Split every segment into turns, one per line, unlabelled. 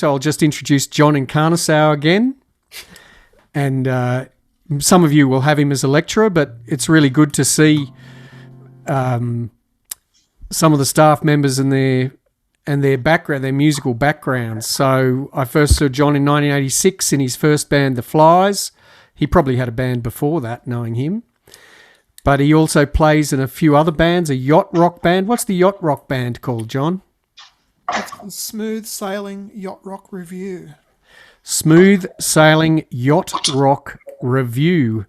so I'll just introduce John Encarnacao again. And some of you will have him as a lecturer, but it's really good to see some of the staff members and their background, their musical backgrounds. So I first saw John in 1986 in his first band, The Flies. He probably had a band before that, knowing him. But he also plays in a few other bands, a yacht rock band. What's the yacht rock band called, John?
It's the Smooth Sailing Yacht Rock Review.
Smooth Sailing Yacht Rock Review.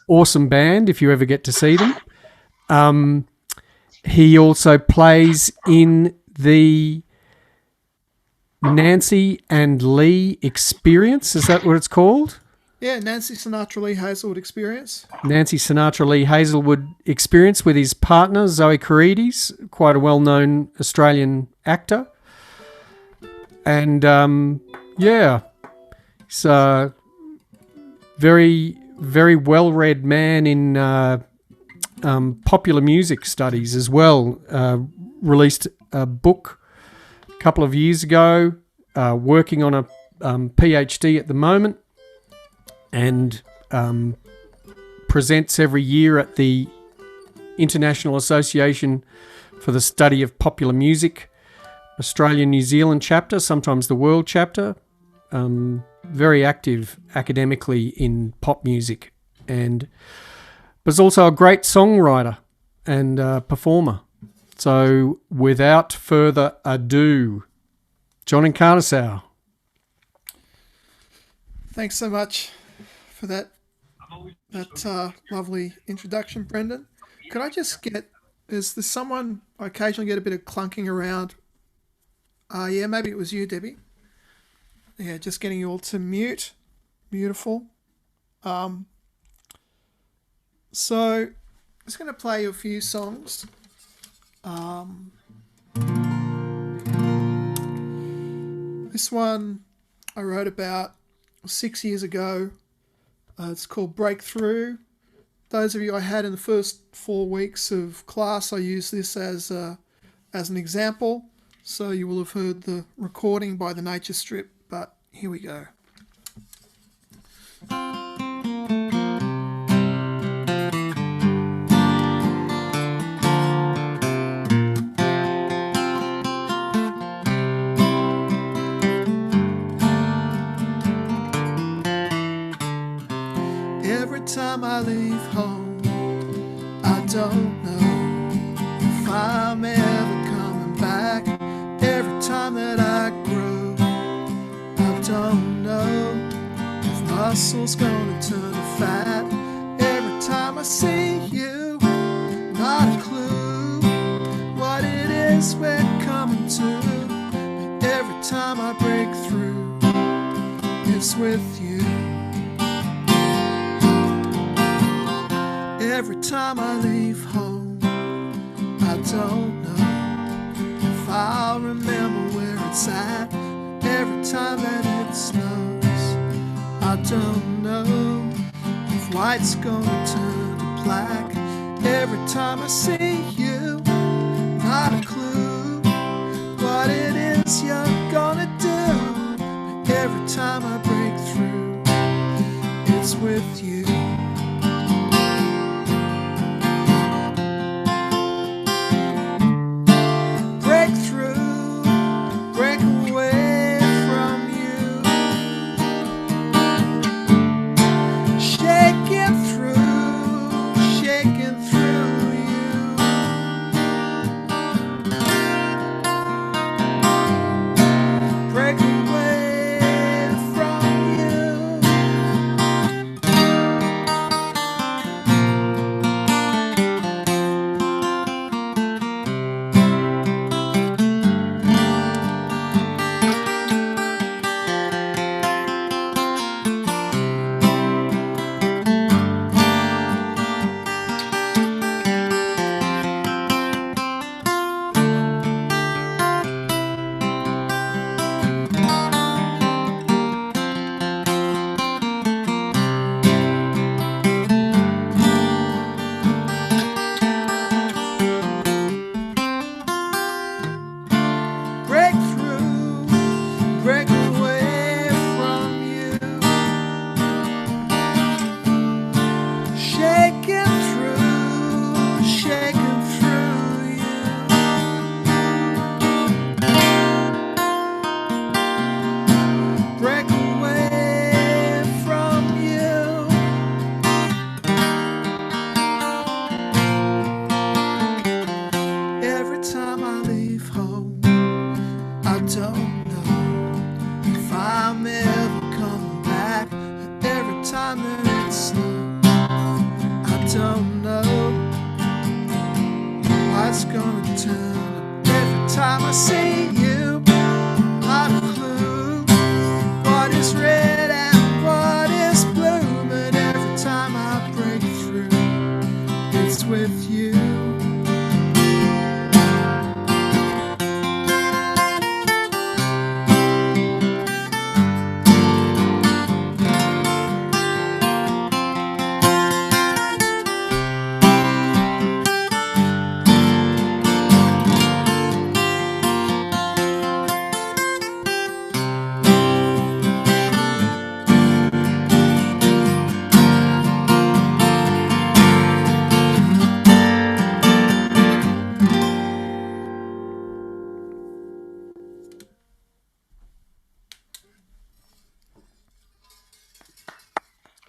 Awesome band if you ever get to see them. He also plays in the Nancy and Lee Experience. Is that what it's called?
Yeah, Nancy Sinatra Lee Hazelwood Experience.
Nancy Sinatra Lee Hazelwood Experience with his partner, Zoe Carides, quite a well-known Australian actor. And, he's a very, very well-read man in popular music studies as well. Released a book a couple of years ago, working on a PhD at the moment, and presents every year at the International Association for the Study of Popular Music, Australia New Zealand chapter, sometimes the world chapter. Very active academically in pop music, and was also a great songwriter and performer. So without further ado, John Encarnacao.
Thanks so much for that lovely introduction, Brendan. Could I just get, is there someone, I occasionally get a bit of clunking around. Yeah, maybe it was you, Debbie. Yeah, just getting you all to mute. Beautiful. So I'm just going to play you a few songs. This one I wrote about 6 years ago. It's called Breakthrough. Those of you I had in the first 4 weeks of class, I used this as an example. So you will have heard the recording by the Nature Strip, but here we go. Every time I leave home, I don't know if I'm ever coming back. Every time that I grow, I don't know if muscle's gonna turn to fat. Every time I see you, not a clue what it is we're coming to. But every time I break through, it's with you. Every time I leave home, I don't know if I'll remember where it's at. Every time that it snows, I don't know if white's gonna turn to black. Every time I see you, not a clue what it is you're gonna do. But every time I break through, it's with you. see you, not a clue what is red and what is blue, but every time I break through, it's with you.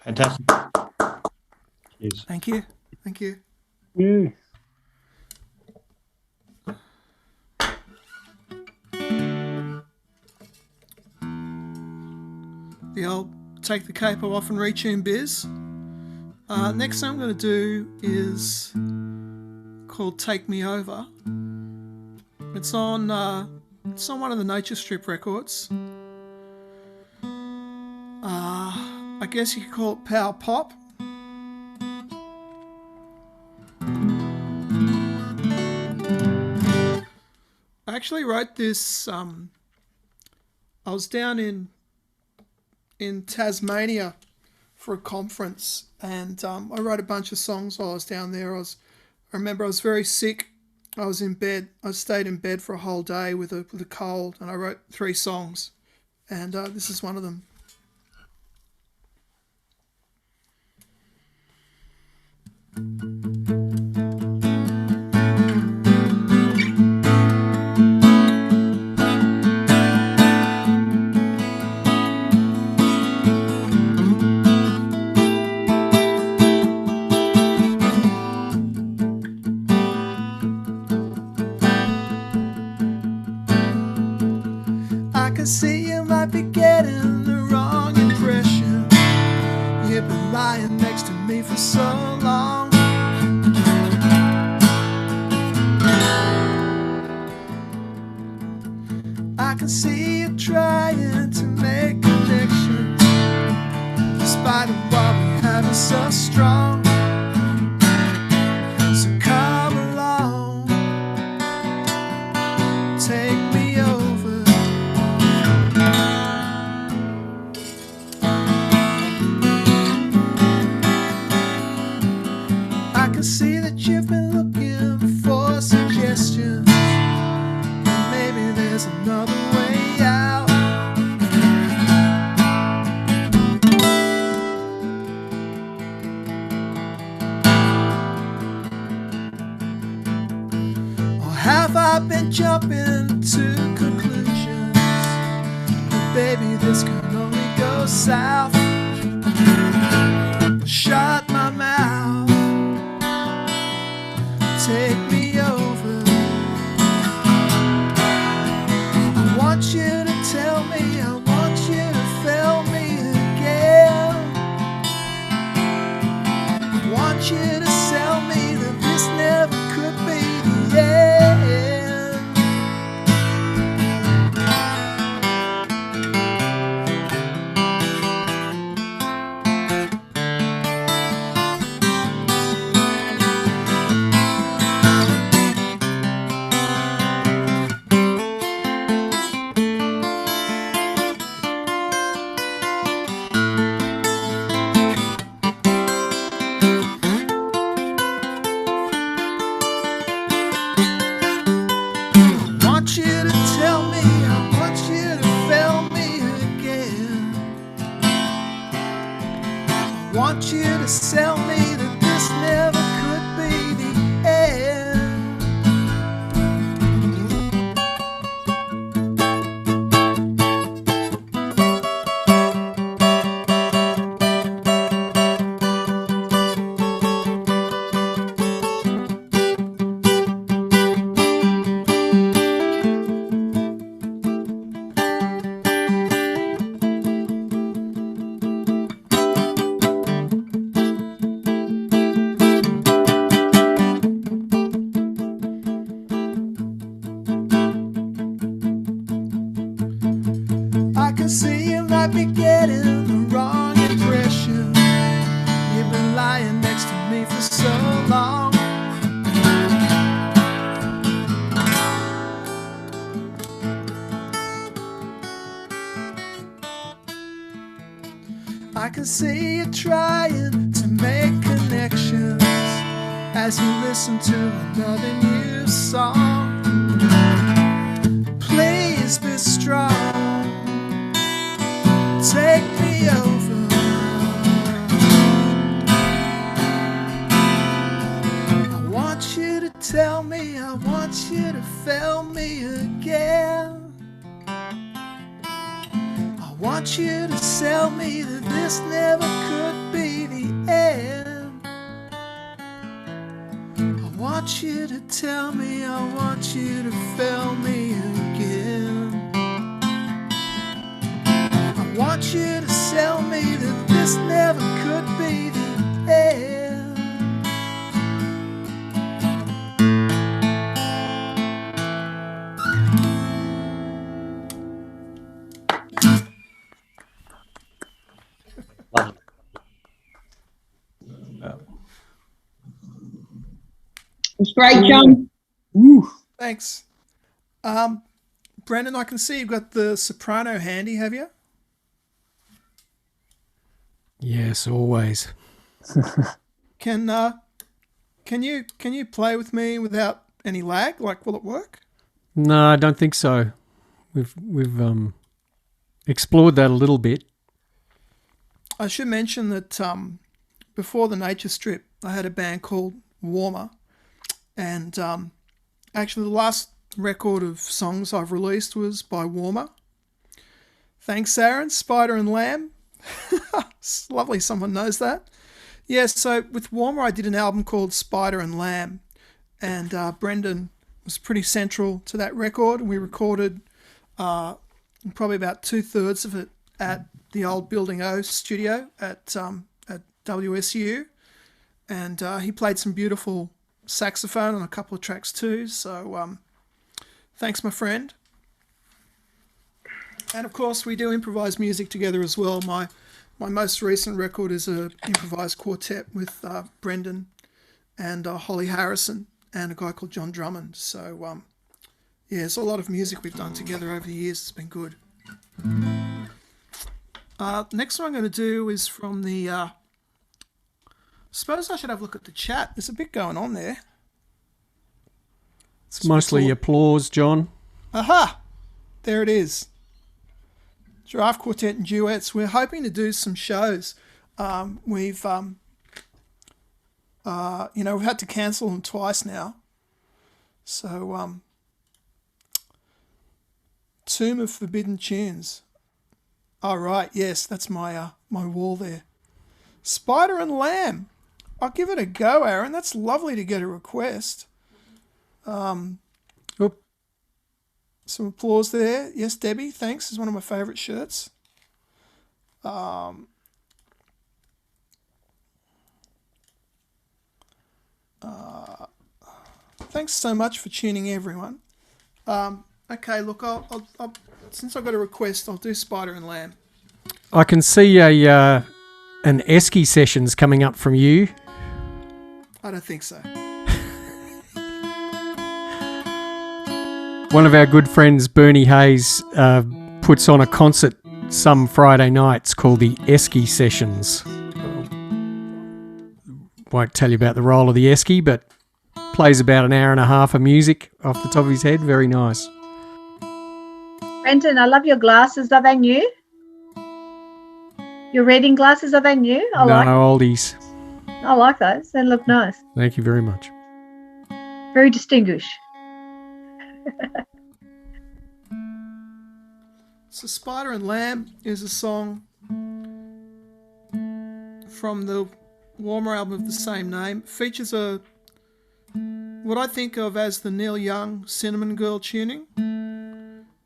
Fantastic. Cheers.
Thank you. Thank you. The old take the capo off and retune biz. Next thing I'm going to do is called Take Me Over. It's on one of the Nature Strip records. I guess you could call it power pop. I actually wrote this. I was down in Tasmania for a conference, and I wrote a bunch of songs while I was down there. I remember I was very sick. I was in bed. I stayed in bed for a whole day with a cold, and I wrote 3 songs, and this is one of them. I can see you might be getting the wrong impression. You've been lying next to me for so long. I can see you trying to make connections, despite of what we have is so strong. So come along, take me over. I can see that you've been looking for suggestions. Maybe there's another way out. Or have I been jumping to conclusions? But baby, this can only go south. Shut my mouth, take me over. I want you to tell me, I want you to feel me again. I want you to sell me that this never could be the end. I want you to tell me, I want you to feel me again. I want you to sell me that this never could be the end. can see you might be getting the wrong impression. You've been lying next to me for so long. I can see you trying to make connections as you listen to another new song. Please be strong, take me over. I want you to tell me, I want you to feel me again. I want you to sell me that this never could be the end. I want you to tell me, I want you to feel me again. I want you to sell me that this never could be the end.
Lovely.
It's great, John.
Thanks. Brendan, I can see you've got the soprano handy, have you?
Yes, always.
Can you play with me without any lag? Like, will it work?
No, I don't think so. We've explored that a little bit.
I should mention that before the Nature Strip, I had a band called Warmer, and actually the last record of songs I've released was by Warmer. Thanks, Aaron. Spider and Lamb. It's lovely someone knows that. Yes, so with Warmer I did an album called Spider and Lamb, and Brendan was pretty central to that record. We recorded probably about 2/3 of it at the old Building O studio at WSU, and he played some beautiful saxophone on a couple of tracks too, so thanks, my friend. And of course we do improvised music together as well. My most recent record is a improvised quartet with Brendan and Holly Harrison and a guy called John Drummond. So yeah, there's a lot of music we've done together over the years. It's been good. Next one I'm going to do is from the suppose I should have a look at the chat. There's a bit going on there.
It's mostly applause, John.
Aha! There it is. Giraffe Quartet and Duets. We're hoping to do some shows. We've had to cancel them twice now. So, Tomb of Forbidden Tunes. Oh, right. Yes, that's my my wall there. Spider and Lamb. I'll give it a go, Aaron. That's lovely to get a request. Some applause there. Yes, Debbie, thanks. It's one of my favourite shirts. Thanks so much for tuning in, everyone. Okay, look, I'll since I've got a request, I'll do Spider and Lamb.
I can see an Esky sessions coming up from you.
I don't think so.
One of our good friends, Bernie Hayes, puts on a concert some Friday nights called the Esky Sessions. Won't tell you about the role of the Esky, but plays about an hour and a half of music off the top of his head. Very nice.
Brendan, I love your glasses. Are they new? Your reading glasses, are they new?
No, oldies.
I like those. They look nice.
Thank you very much.
Very distinguished.
So Spider and Lamb is a song from the Warmer album of the same name. It features what I think of as the Neil Young Cinnamon Girl tuning,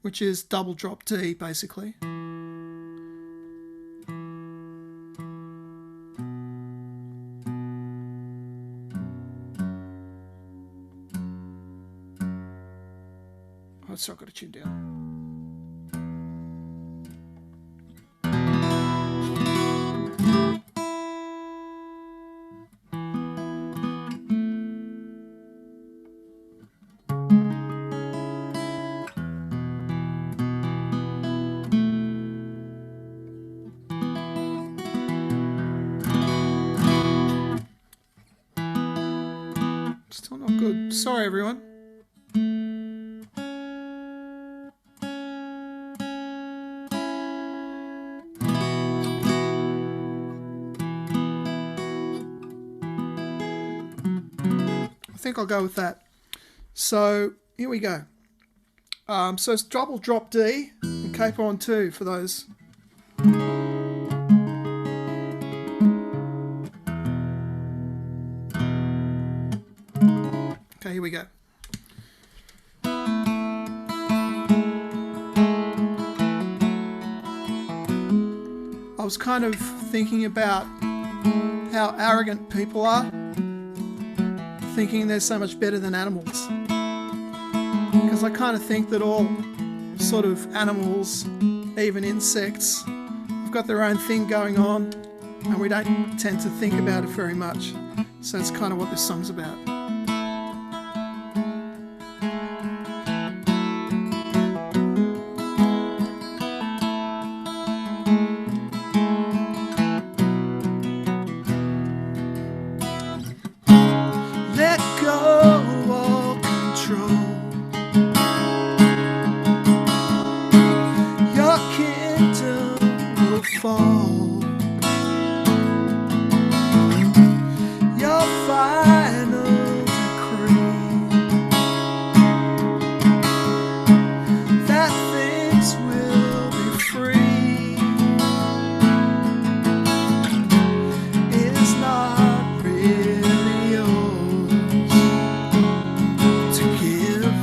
which is double drop D basically. Oh, sorry, I've got to tune down. Oh, good. Sorry, everyone. I think I'll go with that. So here we go. So it's double drop D and capo on 2 for those. Okay, here we go. I was kind of thinking about how arrogant people are, thinking they're so much better than animals. Because I kind of think that all sort of animals, even insects, have got their own thing going on, and we don't tend to think about it very much. So that's kind of what this song's about. Let go all control. Your kingdom will fall. Your final decree that things will be free is not really yours to give.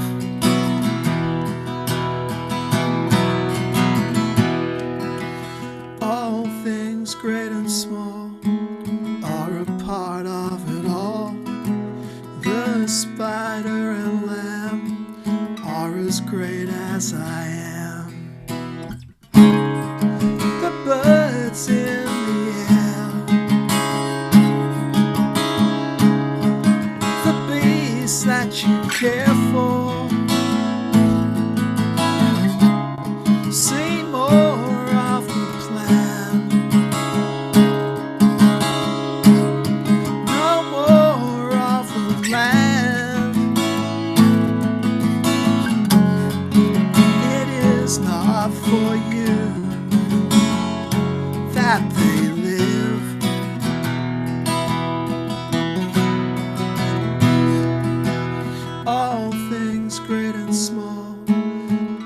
All things great and small are a part of it all. The spider and lamb are as great as I am. The birds in the air, the bees that you care for, see more of the plan. No more of the land. It is not for you that they live. All things great and small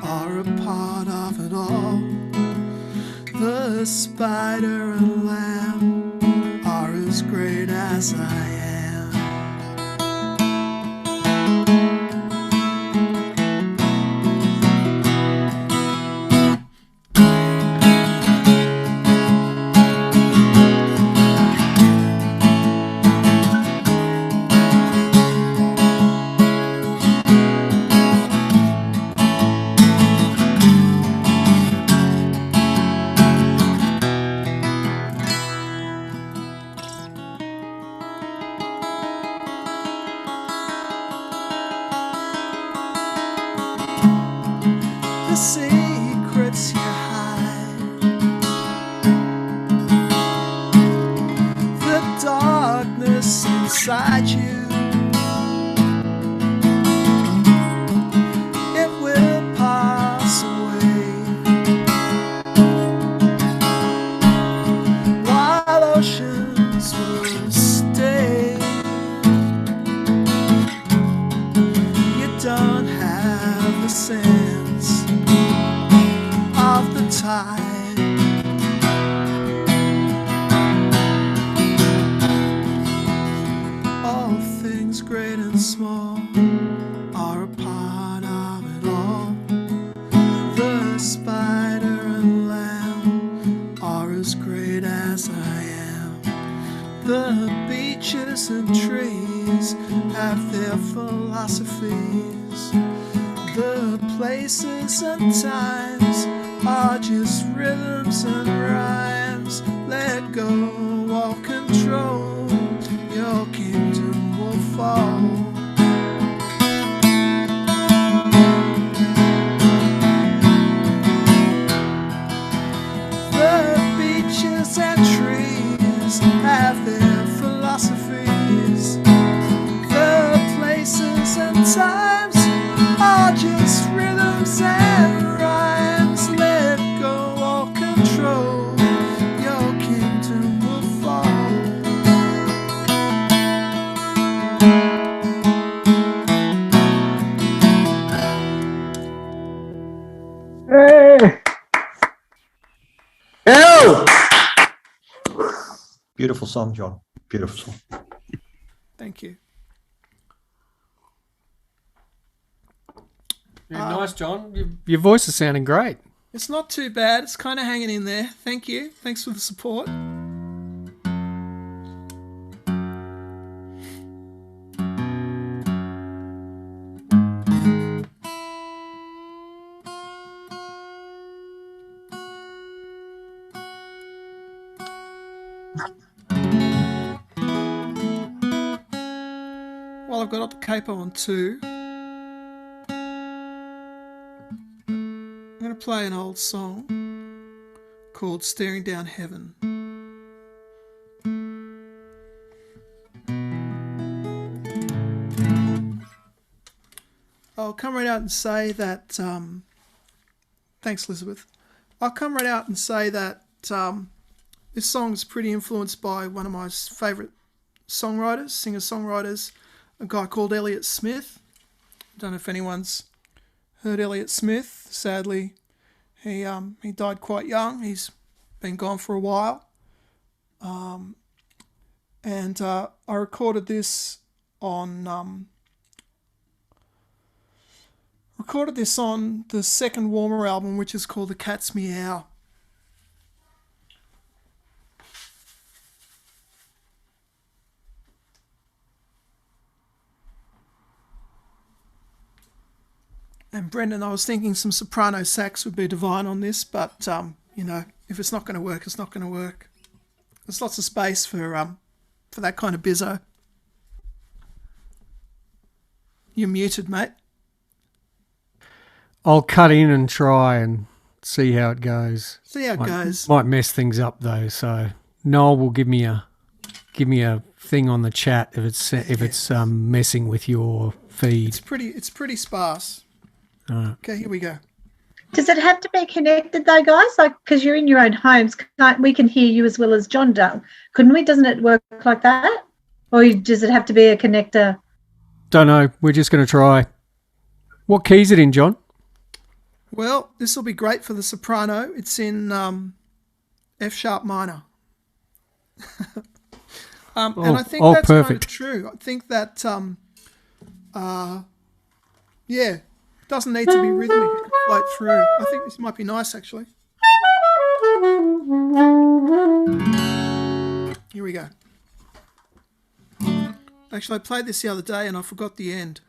are a part of it all. The spider and lamb are as great as I am. The secrets you hide, the darkness inside you, it will pass away, while oceans will stay. You don't have the sense of the tide. All things great and small are a part of it all. The spider and lamb are as great as I am. The beaches and trees have their philosophies. The places and times are just rhythms and rhymes. Let go all control, your kingdom will fall. The beaches and trees have their philosophies. The places
Beautiful song, John. Beautiful song.
Thank you.
Yeah, nice, John. Your voice is sounding great.
It's not too bad. It's kind of hanging in there. Thank you. Thanks for the support. While I've got up the capo on 2, I'm going to play an old song called Staring Down Heaven. I'll come right out and say that, thanks Elizabeth, I'll come right out and say that this song is pretty influenced by one of my favourite songwriters, singer-songwriters, a guy called Elliott Smith. I don't know if anyone's heard Elliott Smith. Sadly, he died quite young. He's been gone for a while. And I recorded this on the second Warmer album, which is called The Cat's Meow. And Brendan, I was thinking some soprano sax would be divine on this, but if it's not going to work, it's not going to work. There's lots of space for that kind of bizzo. You're muted, mate.
I'll cut in and try and see how it goes.
See how it goes.
Might mess things up though. So Noel will give me a thing on the chat if it's messing with your feed.
It's pretty sparse. Okay, here we go.
Does it have to be connected though, guys? Like, because you're in your own homes, we can hear you as well as John does. Couldn't we? Doesn't it work like that? Or does it have to be a connector?
Don't know. We're just going to try. What key is it in, John?
Well, this will be great for the soprano. It's in F sharp minor. And I think that's
perfect.
kind of true. I think that, doesn't need to be rhythmic. It can float through. I think this might be nice, actually. Here we go. Actually, I played this the other day and I forgot the end.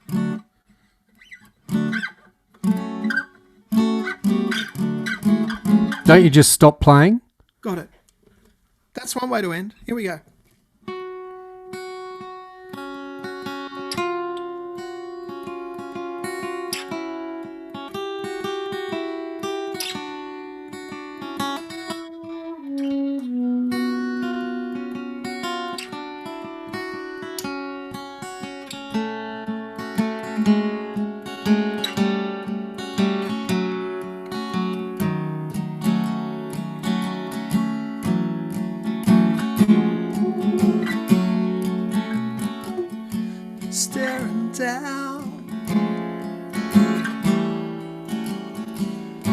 Don't you just stop playing?
Got it. That's one way to end. Here we go.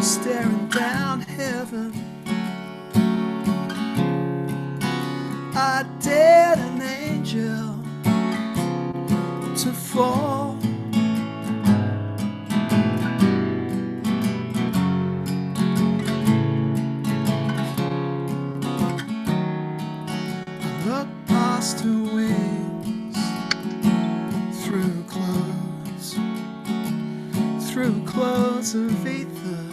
Staring down heaven, I dared an angel to fall. I looked past her wings through clouds of ether,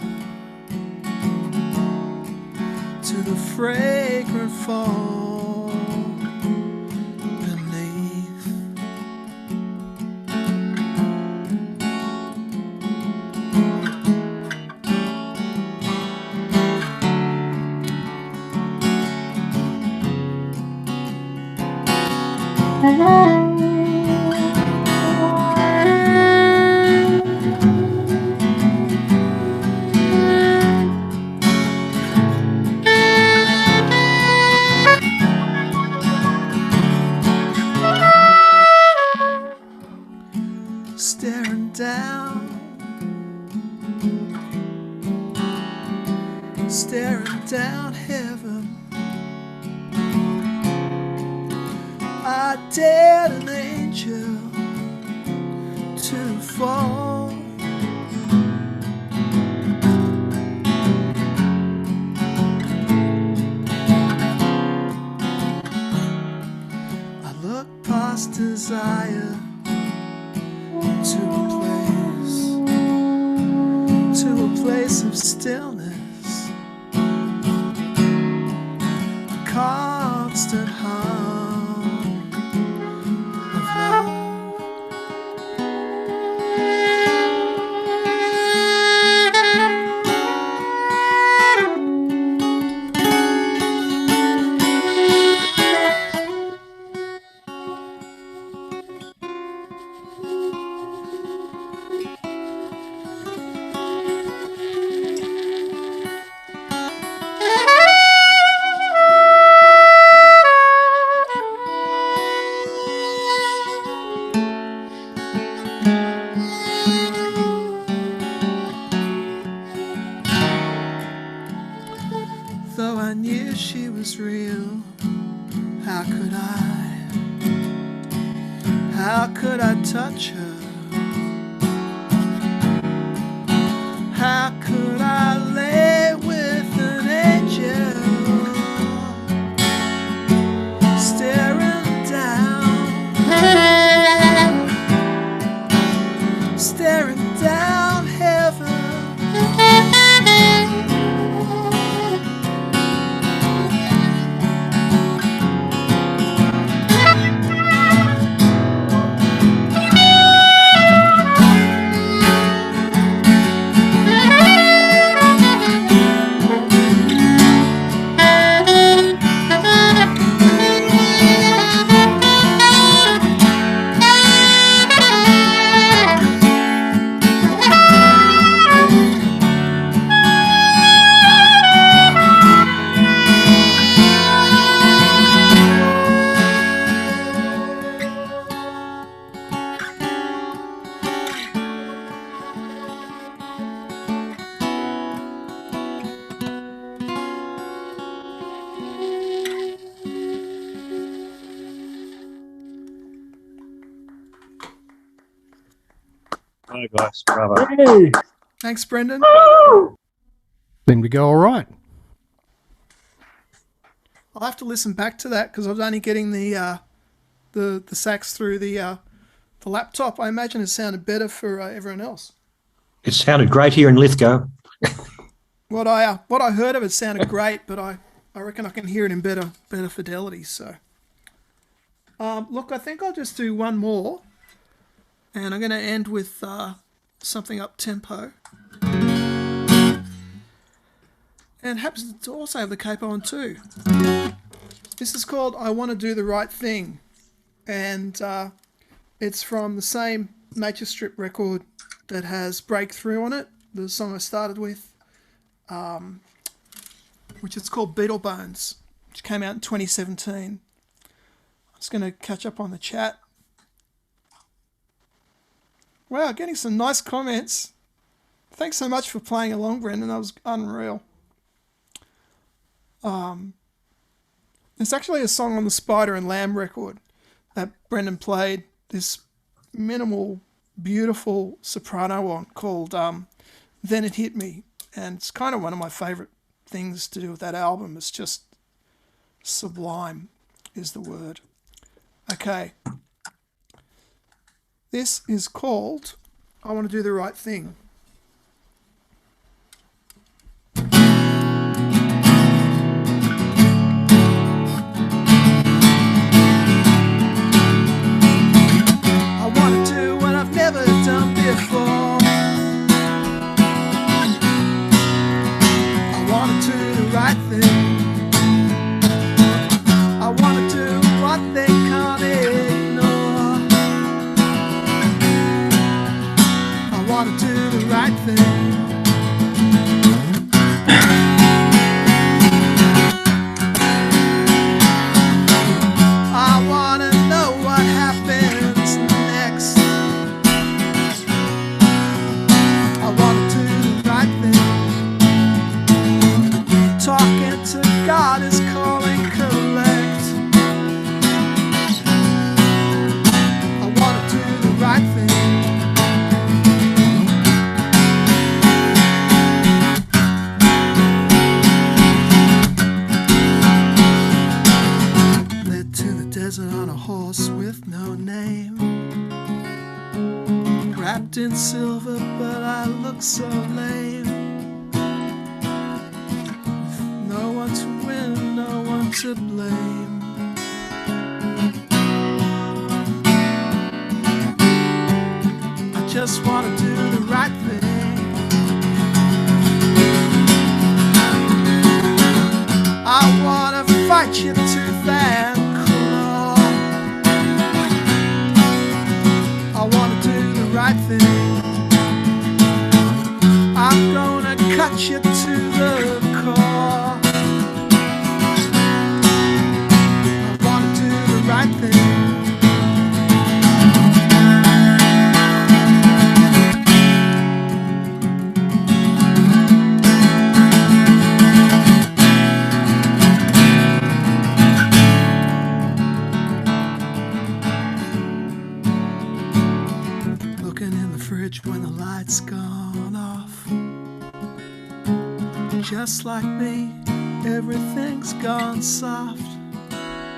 to the fragrant fall beneath. Staring down heaven. I dared an angel to fall. I looked past desire to a place of stillness, a constant hum of love. Though I knew she was real, how could I touch her? How could I lay with an angel, staring down heaven?
Oh, guys, bravo.
Hey.
Thanks, Brendan.
Then we go all right.
I'll have to listen back to that because I was only getting the sax through the laptop. I imagine it sounded better for everyone else.
It sounded great here in Lithgow.
What I heard of it sounded great, but I reckon I can hear it in better fidelity. So, look, I think I'll just do one more, and I'm going to end with something up tempo, and happens to also have the capo on too. This is called "I Want to Do the Right Thing," and it's from the same Nature Strip record that has "Breakthrough" on it, the song I started with. Which is called Beetle Bones, which came out in 2017. I'm just going to catch up on the chat. Wow, getting some nice comments. Thanks so much for playing along, Brendan. That was unreal. There's actually a song on the Spider and Lamb record that Brendan played this minimal, beautiful soprano on called Then It Hit Me. And it's kind of one of my favourite things to do with that album. It's just sublime is the word. Okay. This is called I Want to Do the Right Thing. I want to do what I've never done before. I want to do the right thing. I want to do what they can't ignore. I want to do the Talking to God is calling collect. I want to do the right thing. Led to the desert on a horse with no name, wrapped in silver, but I look so lame. No one to win, no one to blame. I just want to do the right thing. I want to fight you tooth and claw. I want to do the right thing. I'm gonna cut you to the core. I wanna do the right thing. Looking in the fridge when the lights gone off. Just like me, everything's gone soft.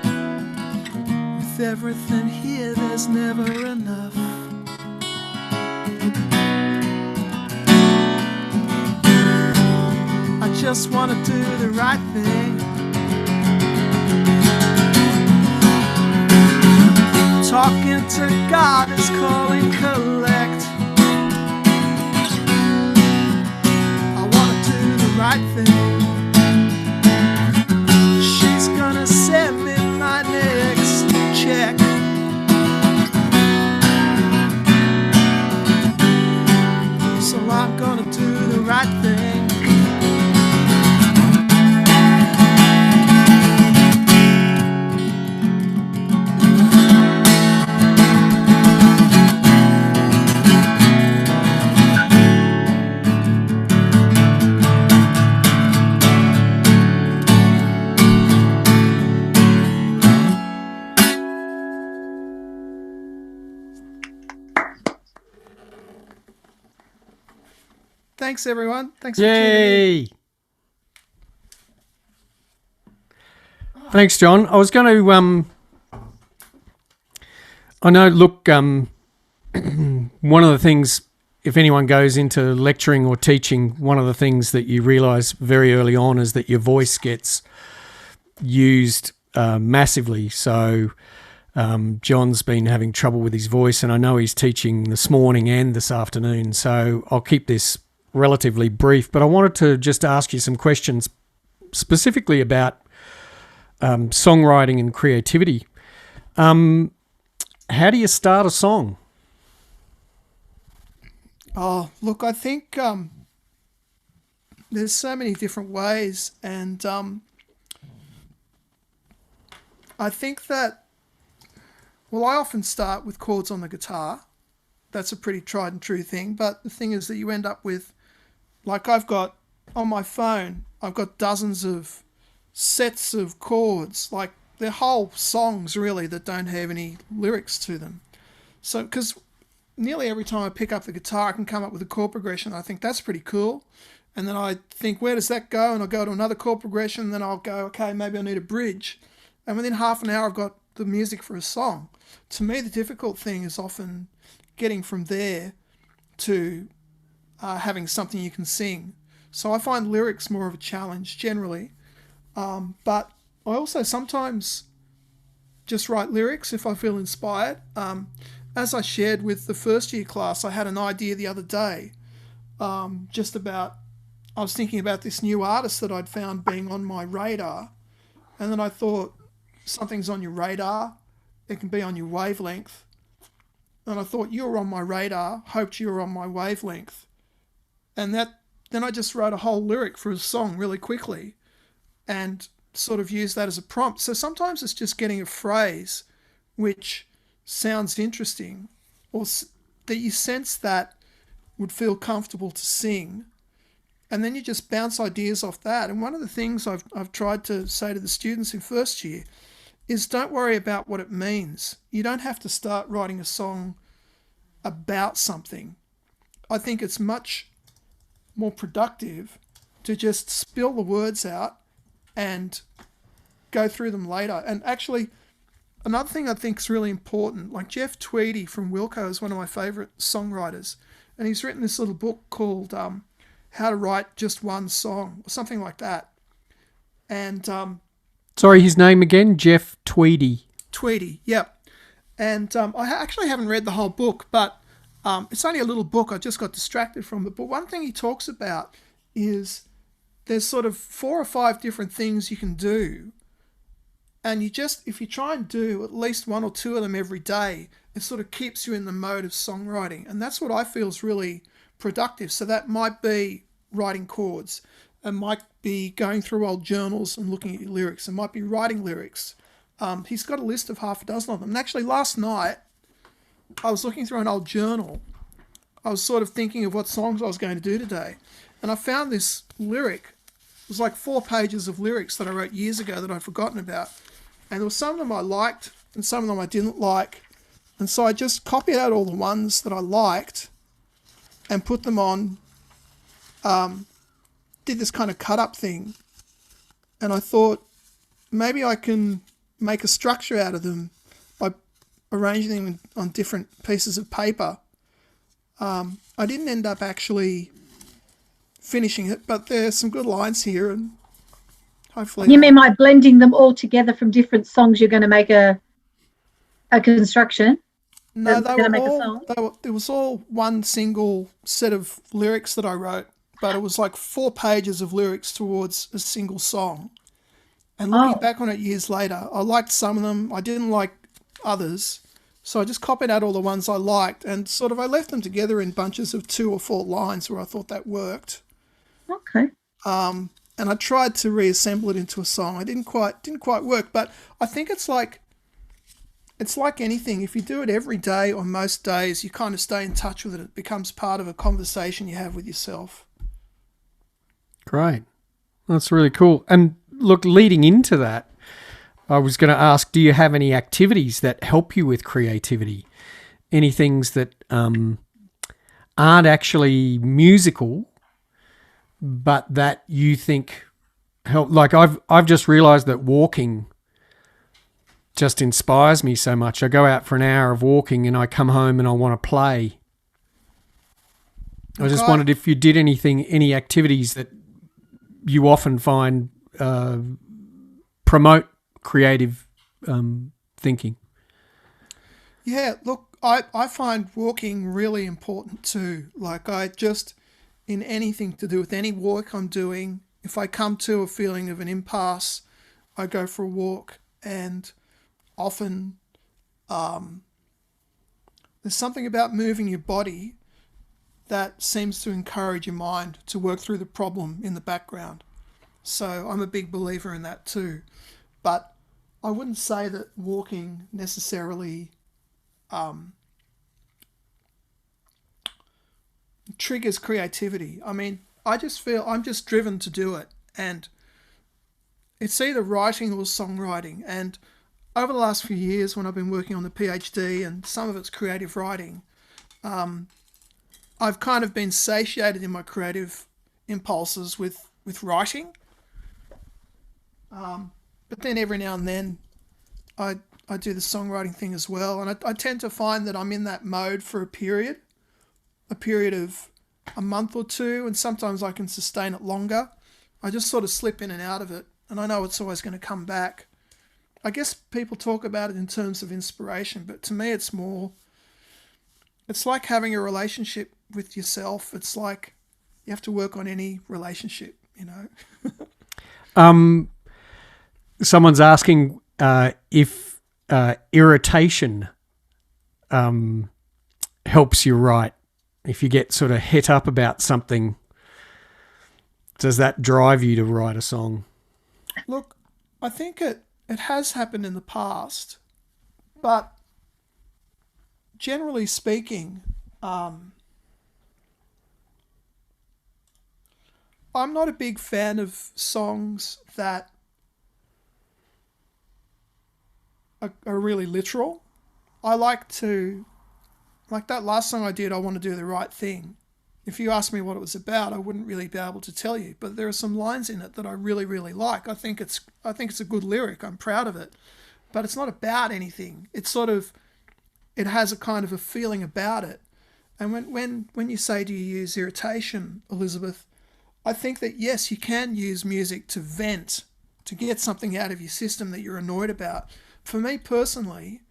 With everything here, there's never enough. I just want to do the right thing. Talking to God is calling collect. I want to do the right thing. She's gonna send me my next check. So I'm gonna do the right thing. Thanks, everyone. Thanks for tuning in.
Yay! Thanks, John. I was going to, I know, look, one of the things, if anyone goes into lecturing or teaching, one of the things that you realise very early on is that your voice gets used massively. So John's been having trouble with his voice, and I know he's teaching this morning and this afternoon. So I'll keep this relatively brief, but I wanted to just ask you some questions specifically about songwriting and creativity. How do you start a song?
Oh, look, I think there's so many different ways, and I think that, well, I often start with chords on the guitar. That's a pretty tried and true thing, but the thing is that you end up with, like I've got on my phone, I've got dozens of sets of chords, like they're whole songs really that don't have any lyrics to them. So, because nearly every time I pick up the guitar, I can come up with a chord progression. I think that's pretty cool. And then I think, where does that go? And I'll go to another chord progression, and then I'll go, okay, maybe I need a bridge. And within half an hour, I've got the music for a song. To me, the difficult thing is often getting from there to having something you can sing. So I find lyrics more of a challenge generally. But I also sometimes just write lyrics if I feel inspired. As I shared with the first year class, I had an idea the other day just about, I was thinking about this new artist that I'd found being on my radar. And then I thought, something's on your radar, it can be on your wavelength. And I thought, you were on my radar, hoped you were on my wavelength. And then I just wrote a whole lyric for a song really quickly and sort of used that as a prompt. So sometimes it's just getting a phrase which sounds interesting, or that you sense that would feel comfortable to sing, and then you just bounce ideas off that. And one of the things I've tried to say to the students in first year is don't worry about what it means. You don't have to start writing a song about something. I think it's much more productive to just spill the words out and go through them later. And actually, another thing I think is really important, like Jeff Tweedy from Wilco is one of my favourite songwriters, and he's written this little book called How to Write Just One Song, or something like that. And
sorry, his name again? Jeff Tweedy.
Tweedy, yep. And I actually haven't read the whole book, but it's only a little book. I just got distracted from it. But one thing he talks about is there's sort of 4 or 5 different things you can do. And if you try and do at least 1 or 2 of them every day, it sort of keeps you in the mode of songwriting. And that's what I feel is really productive. So that might be writing chords. It might be going through old journals and looking at your lyrics. It might be writing lyrics. He's got a list of half a dozen of them. And actually last night, I was looking through an old journal. I was sort of thinking of what songs I was going to do today. And I found this lyric. It was like 4 pages of lyrics that I wrote years ago that I'd forgotten about. And there were some of them I liked and some of them I didn't like. And so I just copied out all the ones that I liked and put them on, did this kind of cut up thing. And I thought maybe I can make a structure out of them by arranging them on different pieces of paper. I didn't end up actually finishing it, but there's some good lines here, and hopefully.
You mean by blending them all together from different songs, you're going to make a construction?
No,
It
was all one single set of lyrics that I wrote, but it was like 4 pages of lyrics towards a single song. And looking back on it years later, I liked some of them. I didn't like others. So I just copied out all the ones I liked and sort of I left them together in bunches of 2 or 4 lines where I thought that worked.
Okay.
And I tried to reassemble it into a song. It didn't quite work, but I think it's like anything. If you do it every day or most days, you kind of stay in touch with it. It becomes part of a conversation you have with yourself.
Great. That's really cool. And look, leading into that, I was going to ask, do you have any activities that help you with creativity? Any things that aren't actually musical, but that you think help? Like I've just realized that walking just inspires me so much. I go out for an hour of walking and I come home and I want to play. I just wondered if you did any activities that you often find promote creative thinking.
Yeah, look, I find walking really important too. Like in anything to do with any work I'm doing, if I come to a feeling of an impasse, I go for a walk, and often there's something about moving your body that seems to encourage your mind to work through the problem in the background. So I'm a big believer in that too. But I wouldn't say that walking necessarily triggers creativity. I mean, I just feel I'm just driven to do it. And it's either writing or songwriting. And over the last few years when I've been working on the PhD and some of it's creative writing, I've kind of been satiated in my creative impulses with writing. But then every now and then I do the songwriting thing as well. And I tend to find that I'm in that mode for a period of a month or 2, and sometimes I can sustain it longer. I just sort of slip in and out of it, and I know it's always going to come back. I guess people talk about it in terms of inspiration, but to me it's like having a relationship with yourself. It's like you have to work on any relationship, you know.
Someone's asking if irritation helps you write. If you get sort of het up about something, does that drive you to write a song?
Look, I think it has happened in the past, but generally speaking, I'm not a big fan of songs that are really literal. I like that last song I did, I Want to Do the Right Thing. If you asked me what it was about, I wouldn't really be able to tell you. But there are some lines in it that I really, really like. I think it's a good lyric. I'm proud of it. But it's not about anything. It's sort of, it has a kind of a feeling about it. And when you say, do you use irritation, Elizabeth, I think that yes, you can use music to vent, to get something out of your system that you're annoyed about. For me personally,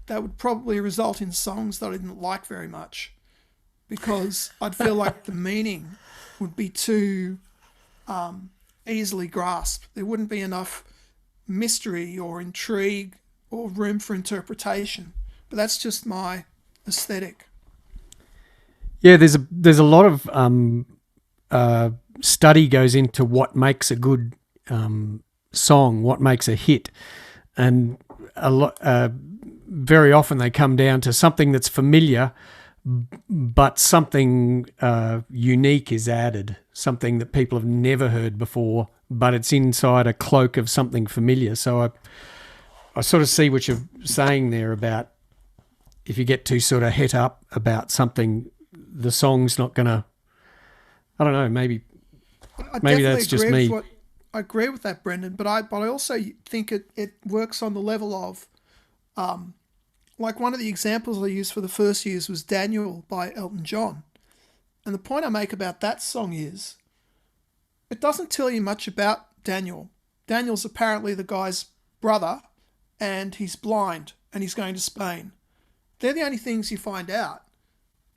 that would probably result in songs that I didn't like very much, because I'd feel like the meaning would be too easily grasped. There wouldn't be enough mystery or intrigue or room for interpretation. But that's just my aesthetic.
Yeah, there's a lot of study goes into what makes a good song, what makes a hit, and very often they come down to something that's familiar, but something unique is added, something that people have never heard before, but it's inside a cloak of something familiar. So I sort of see what you're saying there about if you get too sort of het up about something, the song's not going to, I don't know, maybe that's just me.
I agree with that, Brendan, but I also think it works on the level of, like one of the examples I used for the first years was Daniel by Elton John. And the point I make about that song is, it doesn't tell you much about Daniel. Daniel's apparently the guy's brother, and he's blind, and he's going to Spain. They're the only things you find out.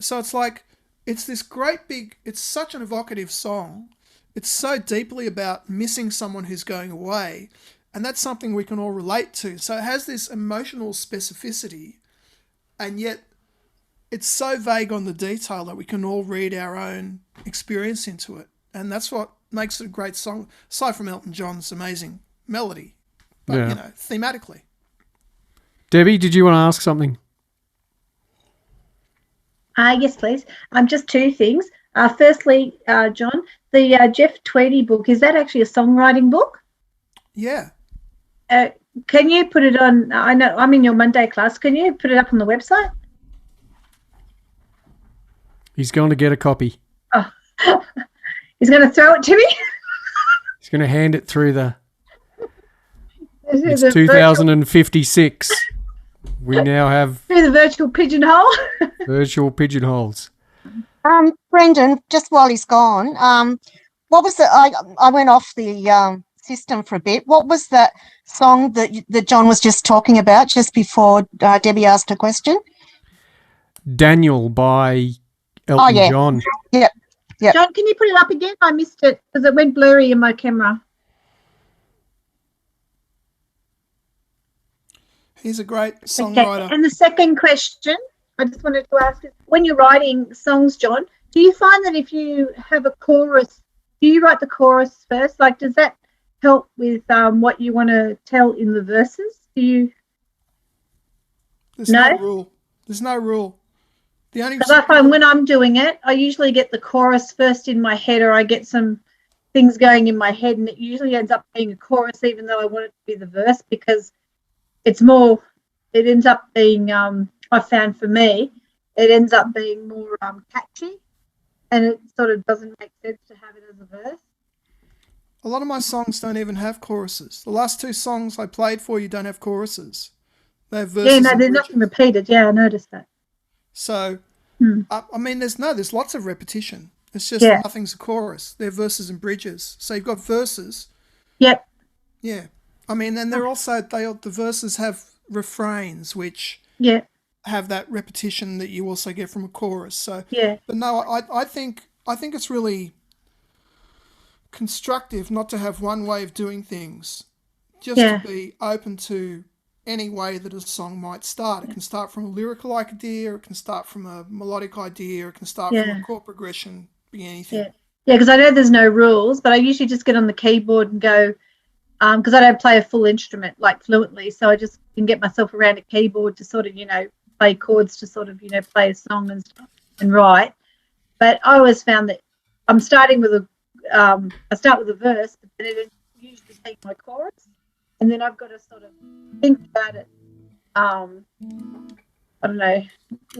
So it's like, it's this great big, it's such an evocative song. It's so deeply about missing someone who's going away. And that's something we can all relate to. So it has this emotional specificity, and yet it's so vague on the detail that we can all read our own experience into it. And that's what makes it a great song, aside from Elton John's amazing melody, but,
yeah,
thematically.
Debbie, did you want to ask something?
Yes, please. Just two things. Firstly, John, the Jeff Tweedy book, is that actually a songwriting book?
Yeah.
Can you put it on? I know I'm in your Monday class. Can you put it up on the website?
He's going to get a copy.
Oh, he's going to throw it to me.
He's going to hand it through it's 2056. We now have
through the virtual pigeonhole.
Virtual pigeonholes.
Brendan, just while he's gone, what was I went off the system for a bit. What was that song that John was just talking about just before Debbie asked her question?
Daniel by Elton John.
Yep.
John, can you put it up again? I missed it because it went blurry in my camera.
He's a great songwriter.
Okay. And the second question I just wanted to ask is, when you're writing songs, John, do you find that if you have a chorus, do you write the chorus first? Like, does that help with what you want to tell in the verses? Do you?
There's no rule. There's no rule. The only
because I find when I'm doing it, I usually get the chorus first in my head, or I get some things going in my head, and it usually ends up being a chorus, even though I want it to be the verse, because it's more. It ends up being. I found for me, it ends up being more catchy, and it sort of doesn't make sense to have it as a verse.
A lot of my songs don't even have choruses. The last two songs I played for you don't have choruses. They have verses.
Yeah, no, there's nothing repeated. Yeah, I noticed that.
So, I mean, there's lots of repetition. It's just nothing's a chorus. They're verses and bridges. So you've got verses.
Yep.
Yeah. I mean, and they're also, the verses have refrains, which have that repetition that you also get from a chorus. So, but no, I think it's really constructive not to have one way of doing things, just to be open to any way that a song might start. It can start from a lyrical idea, or it can start from a melodic idea, or it can start from a chord progression, be anything.
Yeah, because I know there's no rules, but I usually just get on the keyboard and go, because I don't play a full instrument like fluently, so I just can get myself around a keyboard to sort of, play chords to sort of, play a song and write. But I always found that I'm starting with I start with a verse, but then it usually take my chorus, and then I've got to sort of think about it. I don't know,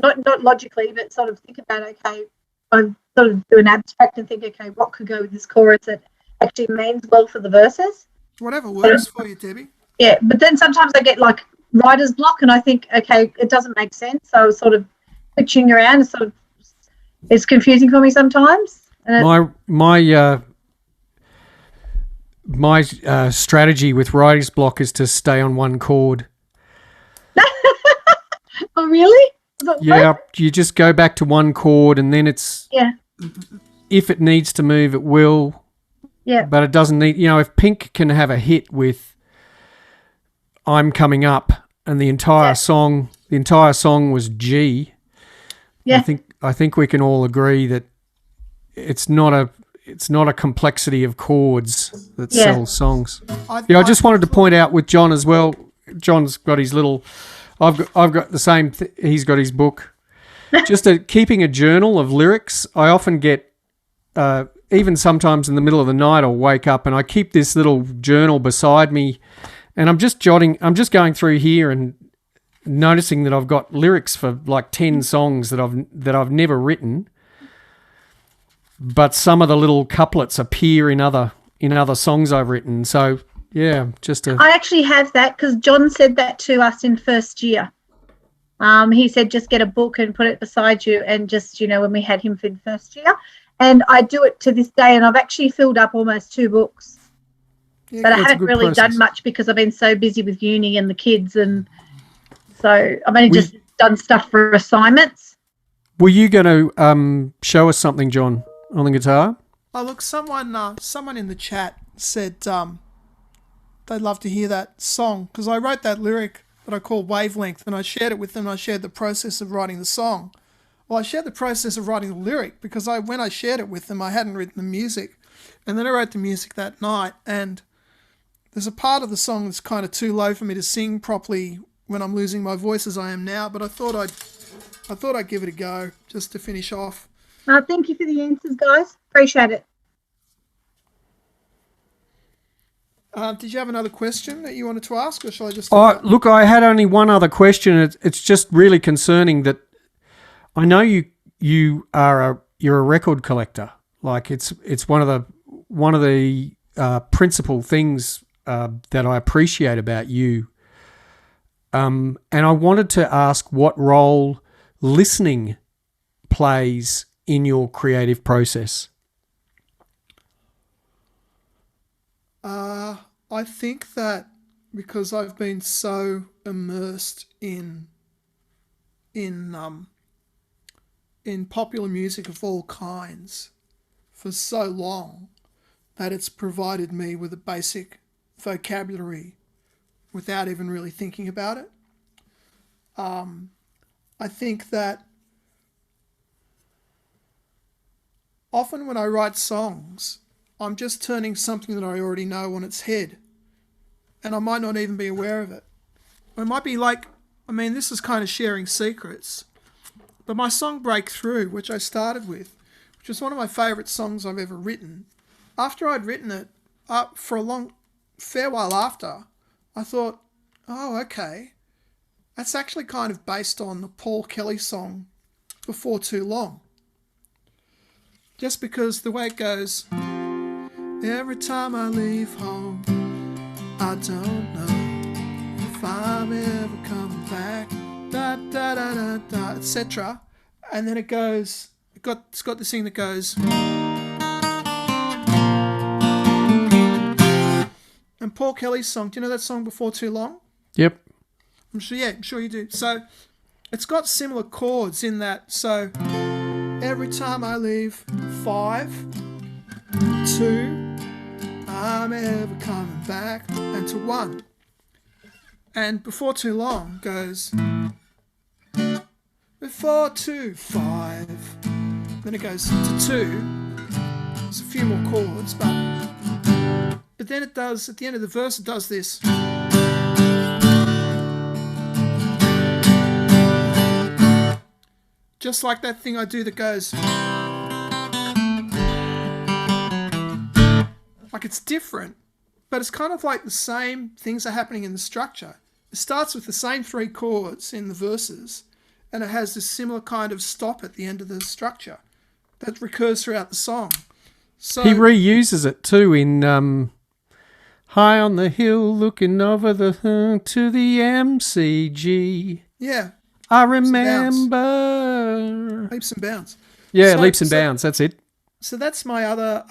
not logically, but sort of think about, okay, I sort of do an abstract and think, okay, what could go with this chorus that actually means well for the verses.
Whatever works for you, Debbie.
Yeah, but then sometimes I get like writer's block, and I think, okay, it doesn't make sense. So I was sort of pitching around, and sort of it's confusing for me sometimes. And
my strategy with writer's block is to stay on one chord.
oh, really?
Yeah, you just go back to one chord, and then it's if it needs to move, it will.
Yeah.
But it doesn't need. If Pink can have a hit with "I'm Coming Up" and the entire song was G.
Yeah.
I think we can all agree that it's not a complexity of chords that sells songs. I just wanted to point out with John as well. John's got his little. I've got the same. He's got his book. Just keeping a journal of lyrics. I often get, even sometimes in the middle of the night, I'll wake up and I keep this little journal beside me, and I'm just going through here and noticing that I've got lyrics for like 10 songs that I've never written, but some of the little couplets appear in other songs I've written. So yeah, I
actually have that because John said that to us in first year. He said just get a book and put it beside you, and just when we had him for first year, and I do it to this day, and I've actually filled up almost 2 books. Yeah, but I haven't really done much because I've been so busy with uni and the kids, and so I've only just done stuff for assignments.
Were you going to show us something, John, on the guitar?
Oh, look, someone in the chat said they'd love to hear that song, because I wrote that lyric that I call Wavelength, and I shared it with them. I shared the process of writing the song. Well, I shared the process of writing the lyric because when I shared it with them, I hadn't written the music. And then I wrote the music that night, and there's a part of the song that's kind of too low for me to sing properly when I'm losing my voice as I am now, but I thought I'd give it a go just to finish off.
Thank you for the answers, guys. Appreciate it.
Did you have another question that you wanted to ask, or shall I just...
Look, I had only one other question. It's just really concerning that I know you're a record collector. Like it's one of the principal things that I appreciate about you. And I wanted to ask what role listening plays in your creative process.
I think that because I've been so immersed in popular music of all kinds for so long, that it's provided me with a basic vocabulary without even really thinking about it. I think that often when I write songs, I'm just turning something that I already know on its head, and I might not even be aware of it. It might be like, this is kind of sharing secrets, but my song Breakthrough, which I started with, which was one of my favourite songs I've ever written, after I'd written it, for a fair while after, I thought, oh, okay, that's actually kind of based on the Paul Kelly song Before Too Long. Just because the way it goes, every time I leave home, I don't know if I'm ever coming back, da da da da da, etc. And then it's got this thing that goes, and Paul Kelly's song, do you know that song Before Too Long?
Yep.
I'm sure you do. So it's got similar chords in that. So every time I leave 5, 2, I'm ever coming back, and to 1. And Before Too Long goes before 2, 5. Then it goes to 2. There's a few more chords, but then it does, at the end of the verse, it does this. Just like that thing I do that goes. Like, it's different, but it's kind of like the same things are happening in the structure. It starts with the same 3 chords in the verses, and it has this similar kind of stop at the end of the structure that recurs throughout the song. So
He reuses it too in High on the Hill, looking over the to the MCG.
yeah,
I
and bounds.
remember.
leaps and bounds.
Yeah,
So-
leaps and
so-
bounds. That's it.
So that's my other.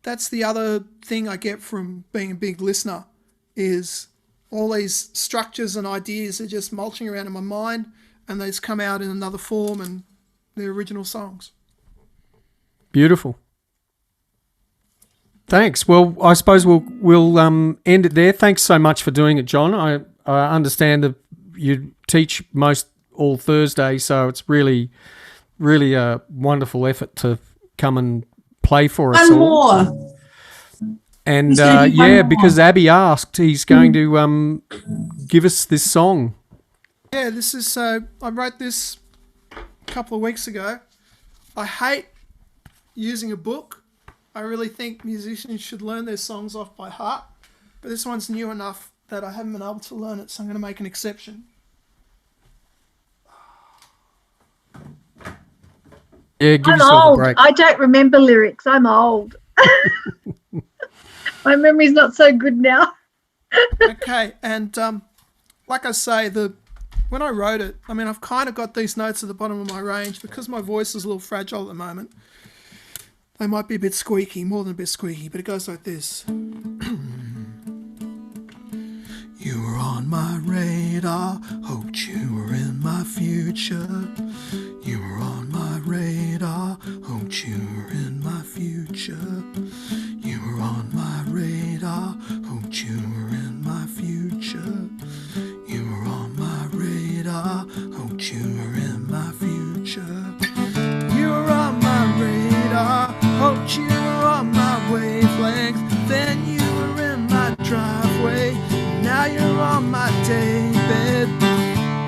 That's the other thing I get from being a big listener, is all these structures and ideas are just mulching around in my mind, and they just come out in another form, and they're original songs.
Beautiful. Thanks. Well, I suppose we'll end it there. Thanks so much for doing it, John. I understand that you teach most all Thursday, so it's really a wonderful effort to come and play for us
One
all.
more.
And
He's gonna do one more.
because Abby asked, he's going to give us this song.
Yeah, this is. I wrote this a couple of weeks ago. I hate using a book. I really think musicians should learn their songs off by heart, but this one's new enough that I haven't been able to learn it, so I'm going to make an exception.
Yeah, give
I'm
yourself a
old.
break.
I don't remember lyrics. I'm old. My memory's not so good now.
Okay, and like I say, when I wrote it, I mean, I've kind of got these notes at the bottom of my range because my voice is a little fragile at the moment. They might be a bit squeaky, more than a bit squeaky, but it goes like this. You were on my radar, hoped you were in my future. You were on my radar, hoped you were in my future. You were on my radar, hoped you were in my future. You were on my radar, hoped you were in my future. You were on my radar, hoped you were on my wavelength. Then you were in my driveway, now you're on my daybed.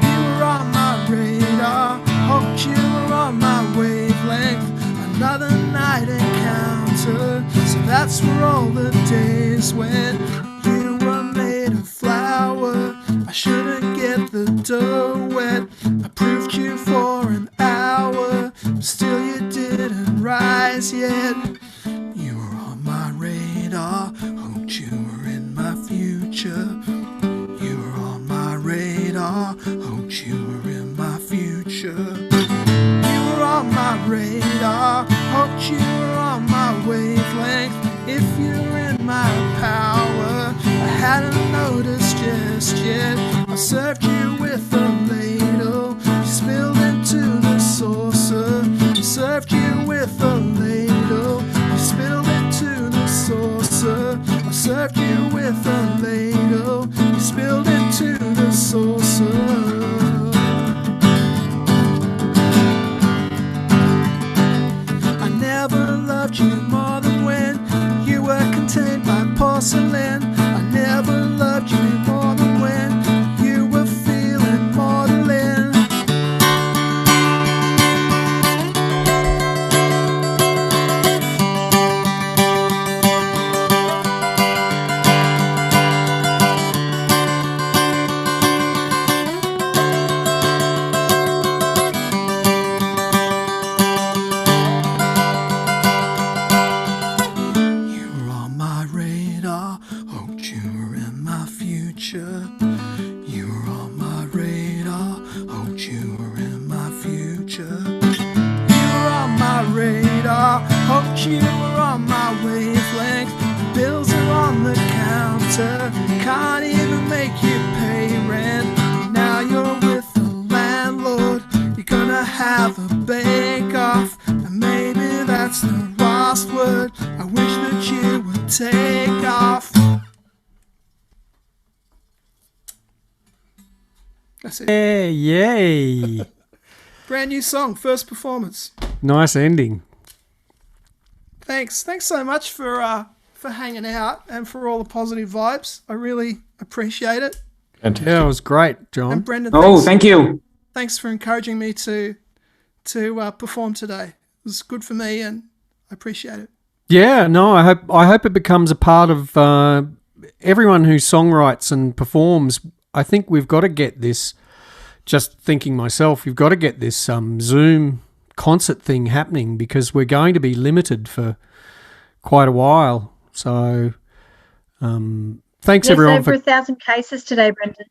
You were on my radar, hoped you were on my wavelength. Another night encounter, so that's where all the days went. You were made of flour, I shouldn't get the dough wet. I proved you for an hour, but still you didn't rise yet. You were on my radar, hoped you were in my future. You were on my radar, hoped you were in my future. You were on my radar, hoped you were on my wavelength. If you were in my power, I hadn't noticed just yet. I served you with a ladle, you spilled into the saucer. I served you with a ladle, you spilled into the saucer. I served you with a ladle, you spilled into the saucer. I never loved you more than when you were contained by porcelain. I never loved you more than when you were feeling maudlin. You were on my radar, hoped you were in my future. You were on my radar, hoped you were in my future. You were on my radar, hoped you were on my wavelength. The bills are on the counter, can't even make you pay rent. Now you're with the landlord, you're gonna have a bake-off, and maybe that's the last word. I wish that you would take off. That's it.
Yeah, yay.
Brand new song, first performance.
Nice ending.
Thanks so much for hanging out and for all the positive vibes. I really appreciate it.
Fantastic.
Yeah, it was great,
And
John.
Brendan,
Oh, thank you.
thanks for encouraging me to perform today. It was good for me, and I appreciate it.
Yeah, no, I hope it becomes a part of everyone who songwrites and performs. I think we've got to get this. Just thinking myself, we've got to get this Zoom concert thing happening because we're going to be limited for quite a while. So, thanks
Yes,
everyone
over
for
1,000 cases today, Brendan.